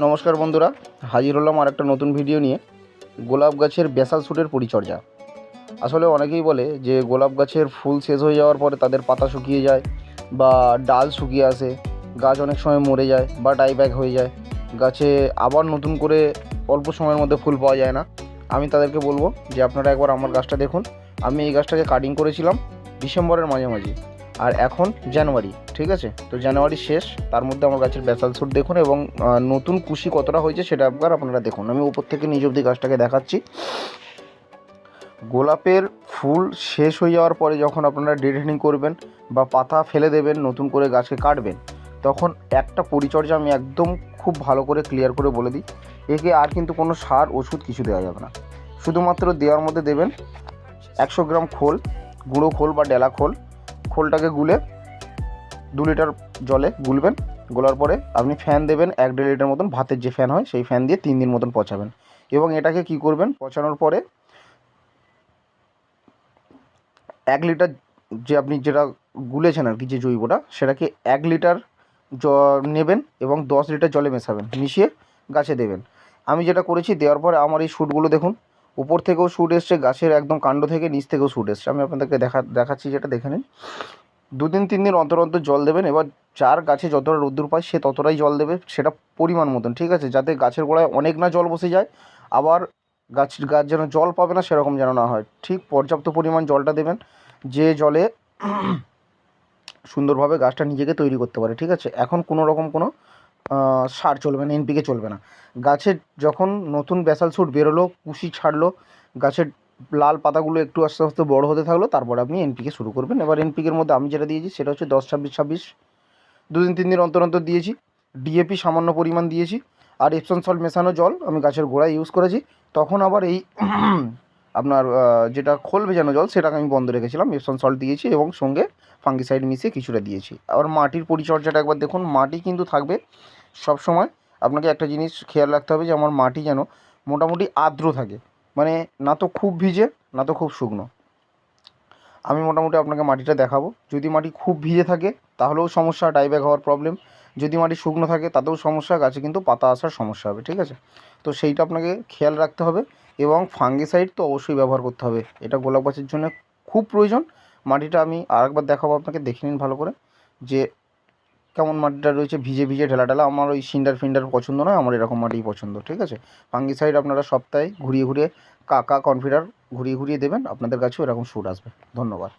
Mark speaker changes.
Speaker 1: নমস্কার বন্ধুরা, হাজির হলাম আর একটা নতুন ভিডিও নিয়ে। গোলাপ গাছের বেসাল শুটের পরিচর্যা। আসলে অনেকেই বলে যে গোলাপ গাছের ফুল শেষ হয়ে যাওয়ার পরে তাদের পাতা শুকিয়ে যায় বা ডাল শুকিয়ে আসে, গাছ অনেক সময় মরে যায় বা ডাইব্যাক হয়ে যায়, গাছে আবার নতুন করে অল্প সময়ের মধ্যে ফুল পাওয়া যায় না। আমি তাদেরকে বলবো যে আপনারা একবার আমার গাছটা দেখুন। আমি এই গাছটাকে কাটিং করেছিলাম ডিসেম্বরের মাঝামাঝি, আর এখন জানুয়ারি, ঠিক আছে? তো জানুয়ারি শেষ, তার মধ্যে আমার গাছের বেসাল শুট দেখুন এবং নতুন কুশি কতটা হয়েছে সেটা একবার আপনারা দেখুন। আমি উপর থেকে নিচ অবধি গাছটাকে দেখাচ্ছি। গোলাপের ফুল শেষ হয়ে যাওয়ার পরে যখন আপনারা ডেডেনিং করবেন বা পাতা ফেলে দেবেন, নতুন করে গাছকে কাটবেন, তখন একটা পরিচর্যা আমি একদম খুব ভালো করে ক্লিয়ার করে বলে দিই। একে আর কিন্তু কোনো সার ওষুধ কিছু দেওয়া যাবে না। শুধুমাত্র দেওয়ার মধ্যে দেবেন 100 গ্রাম খোল, গুঁড়ো খোল বা ডেলা খোল। খোলটাকে গুলে 2 লিটার জলে গুলবেন। গোলার পরে আপনি ফ্যান দেবেন 1-1.5 লিটার মতন, ভাতের যে ফ্যান হয় সেই ফ্যান দিয়ে 3 দিন মতন পচাবেন। এবং এটাকে কি করবেন, পচানোর পরে 1 লিটার যে আপনি যেটা গুলেছেন আর কি, যে জৈবটা, সেটাকে 1 লিটার নেবেন এবং 10 লিটার জলে মেশাবেন, মিশিয়ে গাছে দেবেন। আমি যেটা করেছি, দেওয়ার পরে আমার এই শ্যুটগুলো দেখুন, উপর থেকেও শ্যুট এসছে, গাছের একদম কাণ্ড থেকে নিচ থেকেও শ্যুট এসছে। আমি আপনাদেরকে দেখাচ্ছি, যেটা দেখে নিন। 2 দিন 3 দিন অন্তর অন্তর জল দেবেন। এবার যার গাছে যতটা রোদ্দুর পায় সে ততটাই জল দেবে, সেটা পরিমাণ মতন, ঠিক আছে? যাতে গাছের গোড়ায় অনেক না জল বসে যায়, আবার গাছ যেন জল পাবে না সেরকম যেন না হয়। ঠিক পর্যাপ্ত পরিমাণ জলটা দেবেন, যে জলে সুন্দরভাবে গাছটা নিজেকে তৈরি করতে পারে, ঠিক আছে? এখন কোনো রকম কোনো সার চলবে না, এনপিকে চলবে না। গাছের যখন নতুন বেসাল শুট বেরোলো, কুশি ছাড়লো, গাছের লাল পাতাগুলো একটু আস্তে আস্তে বড় হতে থাকলো, তারপর আপনি এনপিকে শুরু করবেন। এবার এনপিকের মধ্যে আমি যেটা দিয়েছি সেটা হচ্ছে 10-26-26, 2 দিন 3 দিন অন্তর অন্তর দিয়েছি। ডিএপি সামান্য পরিমাণ দিয়েছি, আর এপসন সল্ট মেশানো জল আমি গাছের গোড়ায় ইউজ করেছি। তখন আবার এই আপনার যেটা খোল ভেজানো জল সেটাকে আমি বন্ধ রেখেছিলাম, এপসন সল্ট দিয়েছি এবং সঙ্গে ফাঙ্গিসাইড মিশিয়ে কিছুটা দিয়েছি। আবার মাটির পরিচর্যাটা একবার দেখুন। মাটি কিন্তু থাকবে সব সময়, আপনাকে একটা জিনিস খেয়াল রাখতে হবে যে আমার মাটি যেন মোটামুটি আর্দ্র থাকে, মানে না তো খুব ভিজে না তো খুব শুকনো। আমি মোটামুটি আপনাকে মাটিটা দেখাবো। যদি মাটি খুব ভিজে থাকে তাহলেও সমস্যা, ডাইব্যাক হওয়ার প্রবলেম। যদি মাটি শুকনো থাকে তাতেও সমস্যা, গাছে কিন্তু পাতা আসার সমস্যা হবে, ঠিক আছে? তো সেইটা আপনাকে খেয়াল রাখতে হবে। এবং ফাঙ্গিসাইড তো অবশ্যই ব্যবহার করতে হবে, এটা গোলাপ গাছের জন্য খুব প্রয়োজন। মাটিটা আমি আরেকবার দেখাবো আপনাকে, দেখে নিন ভালো করে যে কেমন মাটিটা রয়েছে, ভিজে ভিজে ঢেলা ঢেলা। আমার ওই সিন্ডার ফিন্ডার পছন্দ নয়, আমার এরকম মাটিই পছন্দ, ঠিক আছে? ফাঙ্গিসাইড আপনারা সপ্তাহে ঘুরিয়ে ঘুরিয়ে, কাকা কনফিডার ঘুরিয়ে ঘুরিয়ে দেবেন, আপনাদের কাছেও এরকম শুট আসবে। ধন্যবাদ।